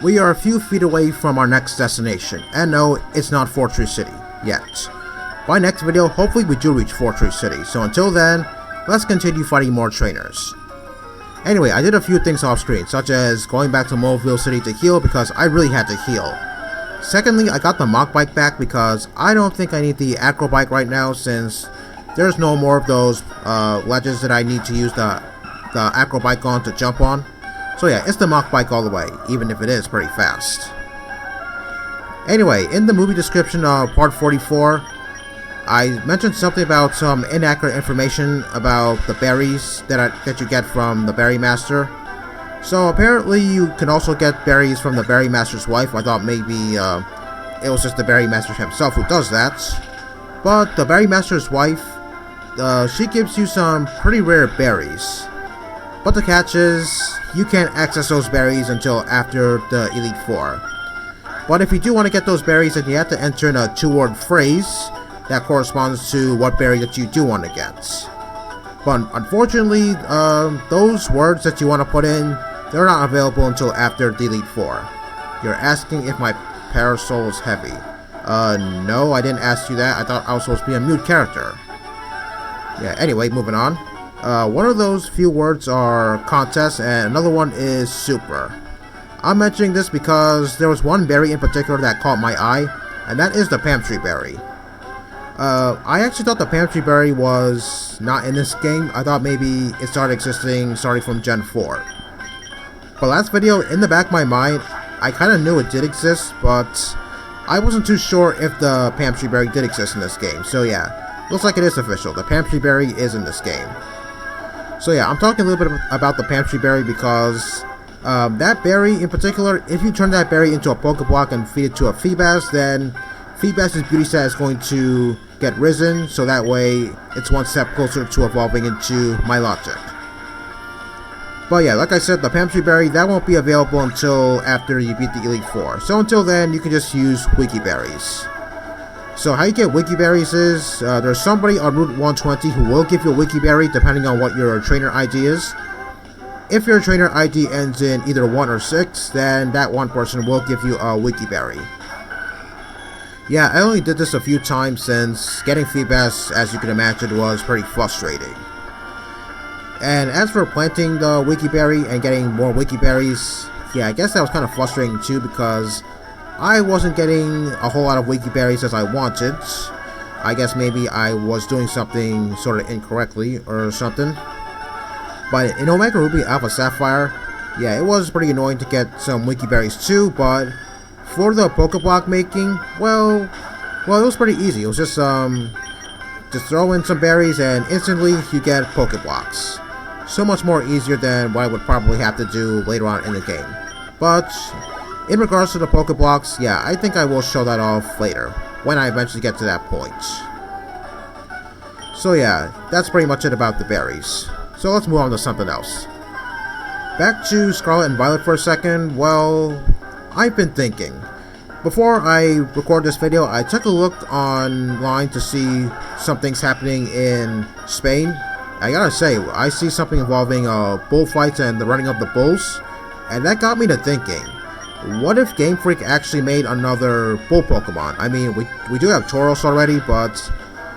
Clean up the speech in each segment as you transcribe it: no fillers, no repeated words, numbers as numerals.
we are a few feet away from our next destination, and no, it's not Fortree City, yet. By next video, hopefully we do reach Fortree City, so until then, let's continue fighting more trainers. Anyway, I did a few things off screen, such as going back to Mobile City to heal because I really had to heal. Secondly, I got the Mach Bike back because I don't think I need the Aqua Bike right now since there's no more of those ledges that I need to use the Aqua Bike on to jump on. So yeah, it's the Mach Bike all the way, even if it is pretty fast. Anyway, in the movie description of part 44, I mentioned something about some inaccurate information about the berries that you get from the Berry Master. So apparently you can also get berries from the Berry Master's wife. I thought maybe it was just the Berry Master himself who does that. But the Berry Master's wife, she gives you some pretty rare berries. But the catch is, you can't access those berries until after the Elite Four. But if you do want to get those berries, then you have to enter in a 2-word phrase that corresponds to what berry that you do want to get. But unfortunately, those words that you want to put in, they're not available until after the Elite Four. You're asking if my parasol is heavy. No, I didn't ask you that. I thought I was supposed to be a mute character. Yeah, anyway, moving on. One of those few words are contest, and another one is super. I'm mentioning this because there was one berry in particular that caught my eye, and that is the Pantry Berry. I actually thought the Pantry Berry was not in this game. I thought maybe it started existing starting from Gen 4. But last video, in the back of my mind, I kind of knew it did exist, but I wasn't too sure if the Pantry Berry did exist in this game. So yeah, looks like it is official. The Pantry Berry is in this game. So yeah, I'm talking a little bit about the Pantry Berry because that berry in particular, if you turn that berry into a Pokeblock and feed it to a Feebas, then Feebas' beauty stat is going to get risen, so that way it's one step closer to evolving into Milotic. But yeah, like I said, the Pantry Berry, that won't be available until after you beat the Elite Four. So until then, you can just use Wiki Berries. So how you get Wiki Berries is, there's somebody on Route 120 who will give you a Wiki Berry depending on what your trainer ID is. If your trainer ID ends in either 1 or 6, then that one person will give you a Wiki Berry. Yeah, I only did this a few times since getting Feebas, as you can imagine, was pretty frustrating. And as for planting the Wiki Berry and getting more Wiki Berries, yeah, I guess that was kind of frustrating too because I wasn't getting a whole lot of Wiki Berries as I wanted. I guess maybe I was doing something sort of incorrectly or something. But in Omega Ruby Alpha Sapphire, yeah, it was pretty annoying to get some Wiki Berries too, but for the Pokeblock making, well, it was pretty easy. It was just throw in some berries and instantly you get Pokeblocks. So much more easier than what I would probably have to do later on in the game. But in regards to the Pokeblocks, yeah, I think I will show that off later, when I eventually get to that point. So yeah, that's pretty much it about the berries. So let's move on to something else. Back to Scarlet and Violet for a second. Well, I've been thinking. Before I record this video, I took a look online to see some things happening in Spain. I gotta say, I see something involving bullfights and the running of the bulls, and that got me to thinking, what if Game Freak actually made another bull Pokemon? I mean, we do have Tauros already, but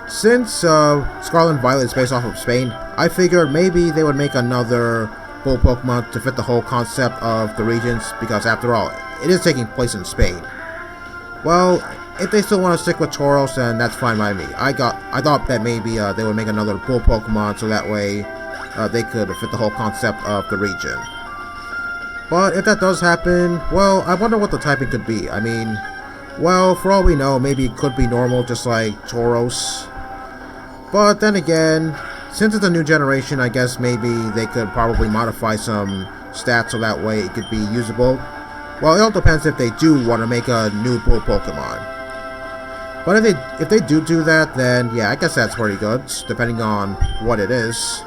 since Scarlet and Violet is based off of Spain, I figured maybe they would make another bull Pokemon to fit the whole concept of the regions, because after all, it is taking place in Spain. Well, if they still want to stick with Tauros, then that's fine by me. I thought that maybe they would make another bull Pokemon so that way they could fit the whole concept of the region. But if that does happen, well, I wonder what the typing could be. I mean, well, for all we know, maybe it could be normal, just like Tauros. But then again, since it's a new generation, I guess maybe they could probably modify some stats so that way it could be usable. Well, it all depends if they do want to make a new bull Pokemon. But if they do that, then yeah, I guess that's pretty good, depending on what it is.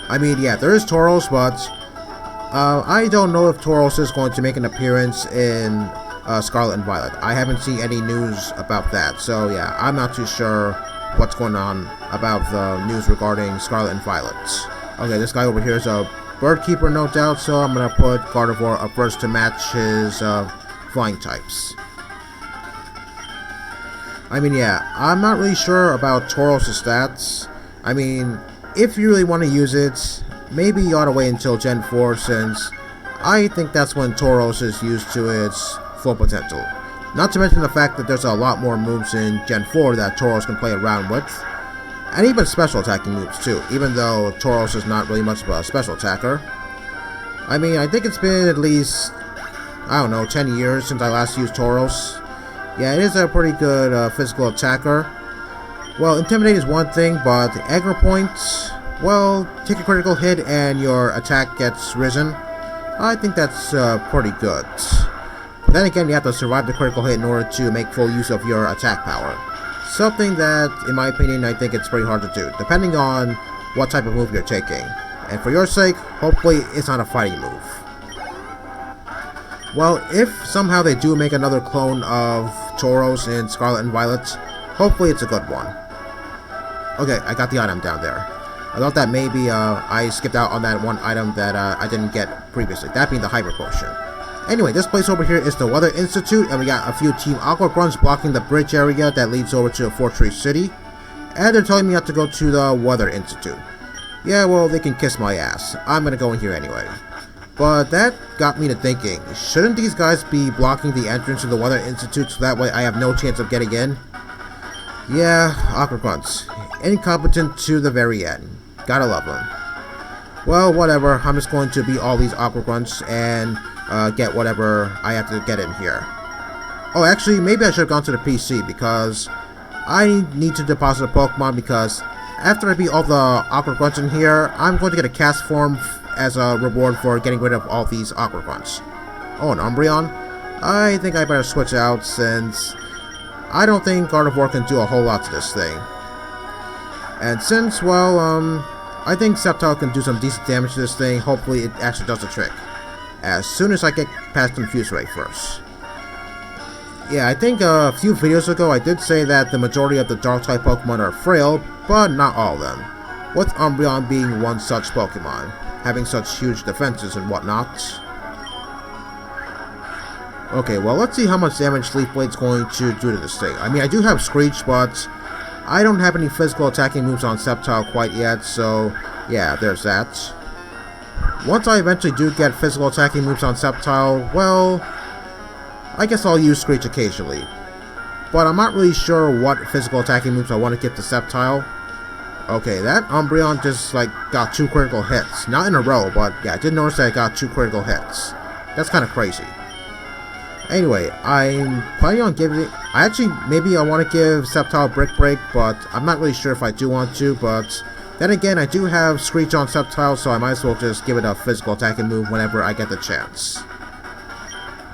I mean, yeah, there is Tauros, but I don't know if Tauros is going to make an appearance in Scarlet and Violet. I haven't seen any news about that, so yeah, I'm not too sure what's going on about the news regarding Scarlet and Violet. Okay, this guy over here is a Bird Keeper, no doubt, so I'm gonna put Gardevoir up first to match his flying types. I mean, yeah, I'm not really sure about Tauros' stats. I mean, if you really want to use it, maybe you ought to wait until Gen 4, since I think that's when Tauros is used to its full potential. Not to mention the fact that there's a lot more moves in Gen 4 that Tauros can play around with. And even special attacking moves too, even though Tauros is not really much of a special attacker. I mean, I think it's been at least, I don't know, 10 years since I last used Tauros. Yeah, it is a pretty good physical attacker. Well, Intimidate is one thing, but the aggro points, well, take a critical hit and your attack gets risen. I think that's pretty good. But then again, you have to survive the critical hit in order to make full use of your attack power. Something that, in my opinion, I think it's pretty hard to do, depending on what type of move you're taking. And for your sake, hopefully it's not a fighting move. Well, if somehow they do make another clone of Tauros in Scarlet and Violet, hopefully it's a good one. Okay, I got the item down there. I thought that maybe I skipped out on that one item that I didn't get previously, that being the Hyper Potion. Anyway, this place over here is the Weather Institute, and we got a few Team Aqua grunts blocking the bridge area that leads over to Fortree City. And they're telling me not to go to the Weather Institute. Yeah, well, they can kiss my ass. I'm gonna go in here anyway. But that got me to thinking, shouldn't these guys be blocking the entrance to the Weather Institute so that way I have no chance of getting in? Yeah, Aqua grunts. Incompetent to the very end. Gotta love them. Well, whatever, I'm just going to beat all these Aqua grunts and get whatever I have to get in here. Oh, actually, maybe I should have gone to the PC, because I need to deposit a Pokemon, because after I beat all the Aqua grunts in here, I'm going to get a cast form as a reward for getting rid of all these Aqua grunts. Oh, an Umbreon? I think I better switch out, since I don't think Gardevoir can do a whole lot to this thing. And since, well, I think Sceptile can do some decent damage to this thing, hopefully it actually does the trick. As soon as I get past Confuse Ray first. Yeah, I think a few videos ago I did say that the majority of the Dark-type Pokemon are frail, but not all of them. With Umbreon being one such Pokemon, having such huge defenses and whatnot. Okay, well, let's see how much damage Leaf Blade's going to do to this thing. I mean, I do have Screech, but I don't have any physical attacking moves on Sceptile quite yet, so yeah, there's that. Once I eventually do get physical attacking moves on Sceptile, well, I guess I'll use Screech occasionally. But I'm not really sure what physical attacking moves I want to give to Sceptile. Okay, that Umbreon just, like, got 2 critical hits. Not in a row, but yeah, I did notice that it got 2 critical hits. That's kind of crazy. Anyway, I'm planning on giving it... maybe I want to give Sceptile Brick Break, but I'm not really sure if I do want to, but then again, I do have Screech on Sceptile, so I might as well just give it a physical attacking move whenever I get the chance.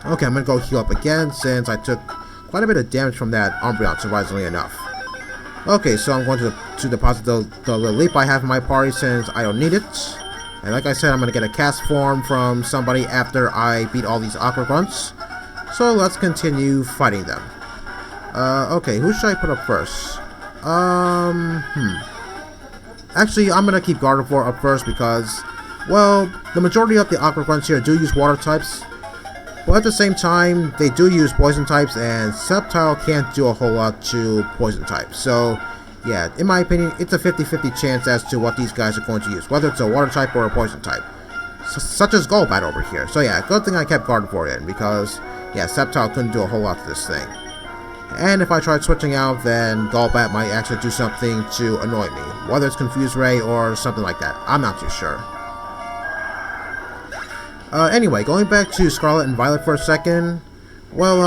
Okay, I'm gonna go heal up again, since I took quite a bit of damage from that Umbreon, surprisingly enough. Okay, so I'm going to deposit the leap I have in my party, since I don't need it. And like I said, I'm gonna get a cast form from somebody after I beat all these Aqua grunts. So let's continue fighting them. Okay, who should I put up first? Actually, I'm gonna keep Gardevoir up first because, well, the majority of the Aqua grunts here do use water types. But at the same time, they do use poison types, and Sceptile can't do a whole lot to poison types. So, yeah, in my opinion, it's a 50-50 chance as to what these guys are going to use, whether it's a water type or a poison type. Such as Golbat over here. So yeah, good thing I kept Gardevoir in, because, yeah, Sceptile couldn't do a whole lot to this thing. And if I tried switching out, then Golbat might actually do something to annoy me. Whether it's Confuse Ray or something like that. I'm not too sure. Anyway, going back to Scarlet and Violet for a second. Well,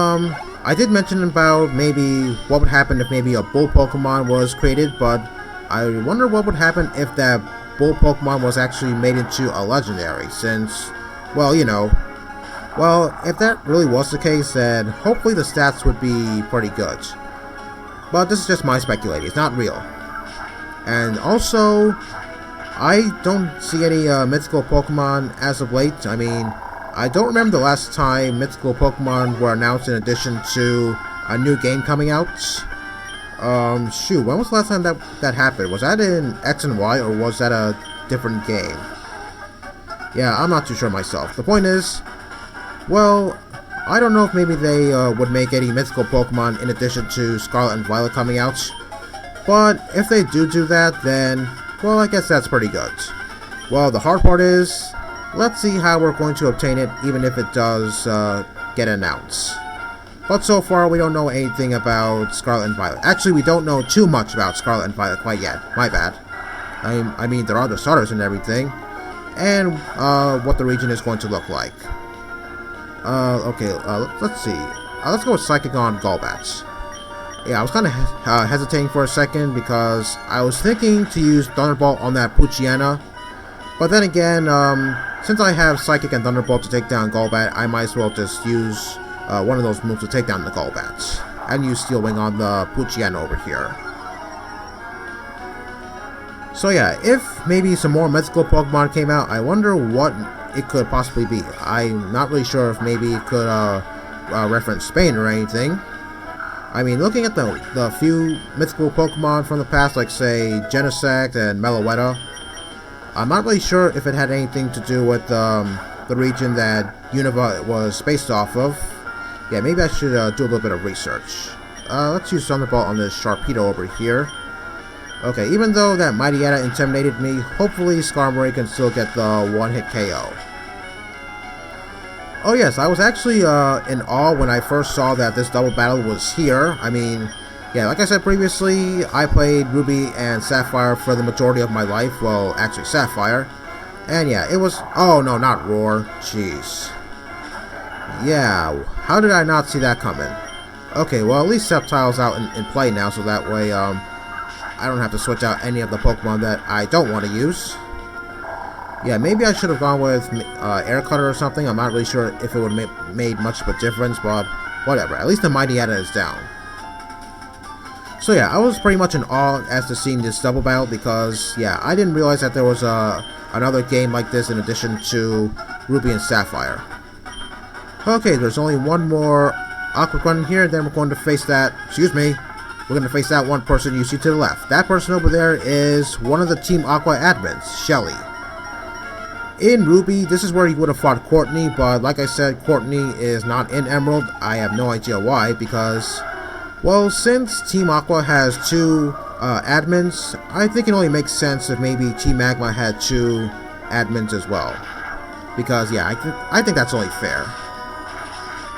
I did mention about maybe what would happen if maybe a Bull Pokemon was created, but I wonder what would happen if that Bull Pokemon was actually made into a Legendary, since, well, you know, well, if that really was the case, then hopefully the stats would be pretty good. But this is just my speculating, it's not real. And also, I don't see any mythical Pokemon as of late. I mean, I don't remember the last time mythical Pokemon were announced in addition to a new game coming out. Shoot, when was the last time that happened? Was that in X and Y, or was that a different game? Yeah, I'm not too sure myself. The point is, well, I don't know if maybe they would make any mythical Pokemon in addition to Scarlet and Violet coming out. But if they do that, then, well, I guess that's pretty good. Well, the hard part is, let's see how we're going to obtain it, even if it does get announced. But so far, we don't know anything about Scarlet and Violet. Actually, we don't know too much about Scarlet and Violet quite yet. My bad. I mean, there are the starters and everything. And what the region is going to look like. Okay, let's see. Let's go with Psychic on Golbat. Yeah, I was kind of hesitating for a second because I was thinking to use Thunderbolt on that Poochyena. But then again, since I have Psychic and Thunderbolt to take down Golbat, I might as well just use one of those moves to take down the Golbat. And use Steel Wing on the Poochyena over here. So yeah, if maybe some more mythical Pokemon came out, I wonder what it could possibly be. I'm not really sure if maybe it could reference Spain or anything. I mean, looking at the few mythical Pokemon from the past, like say Genesect and Meloetta, I'm not really sure if it had anything to do with the region that Unova was based off of. Yeah, maybe I should do a little bit of research. Let's use Thunderbolt on this Sharpedo over here. Okay, even though that Mightyena intimidated me, hopefully Skarmory can still get the one-hit KO. Oh yes, I was actually in awe when I first saw that this double battle was here. I mean, yeah, like I said previously, I played Ruby and Sapphire for the majority of my life. Well, actually Sapphire. And yeah, it was... Oh no, not Roar. Jeez. Yeah, how did I not see that coming? Okay, well at least Sceptile's out in play now, so that way I don't have to switch out any of the Pokemon that I don't want to use. Yeah, maybe I should have gone with Air Cutter or something. I'm not really sure if it would have made much of a difference, but whatever. At least the Mightyena is down. So yeah, I was pretty much in awe as to seeing this double battle because, yeah, I didn't realize that there was another game like this in addition to Ruby and Sapphire. Okay, there's only one more Aqua in here, then we're going to face that... Excuse me. We're going to face that one person you see to the left. That person over there is one of the Team Aqua admins, Shelly. In Ruby, this is where he would have fought Courtney, but like I said, Courtney is not in Emerald. I have no idea why, because, well, since Team Aqua has two admins, I think it only makes sense if maybe Team Magma had two admins as well. Because, yeah, I think that's only fair.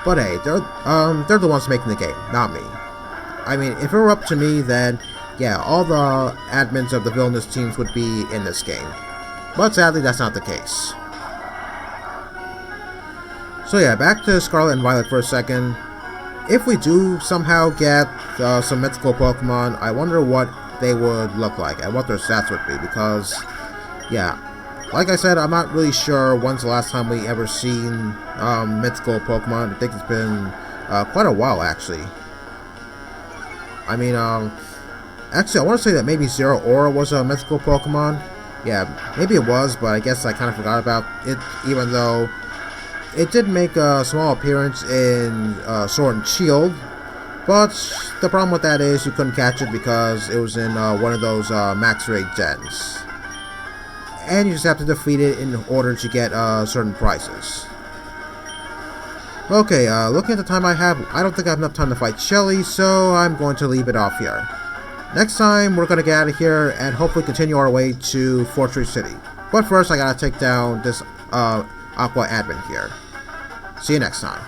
But hey, they're the ones making the game, not me. I mean, if it were up to me, then, yeah, all the admins of the villainous teams would be in this game. But sadly, that's not the case. So yeah, back to Scarlet and Violet for a second. If we do somehow get some mythical Pokemon, I wonder what they would look like and what their stats would be, because, yeah, like I said, I'm not really sure when's the last time we ever seen mythical Pokemon. I think it's been quite a while, actually. I mean, actually, I want to say that maybe Zero Aura was a mythical Pokemon. Yeah, maybe it was, but I guess I kind of forgot about it, even though it did make a small appearance in Sword and Shield. But the problem with that is you couldn't catch it because it was in one of those max raid gens. And you just have to defeat it in order to get certain prizes. Okay, looking at the time I have, I don't think I have enough time to fight Shelly, so I'm going to leave it off here. Next time, we're going to get out of here and hopefully continue our way to Fortree City. But first, I gotta take down this Aqua admin here. See you next time.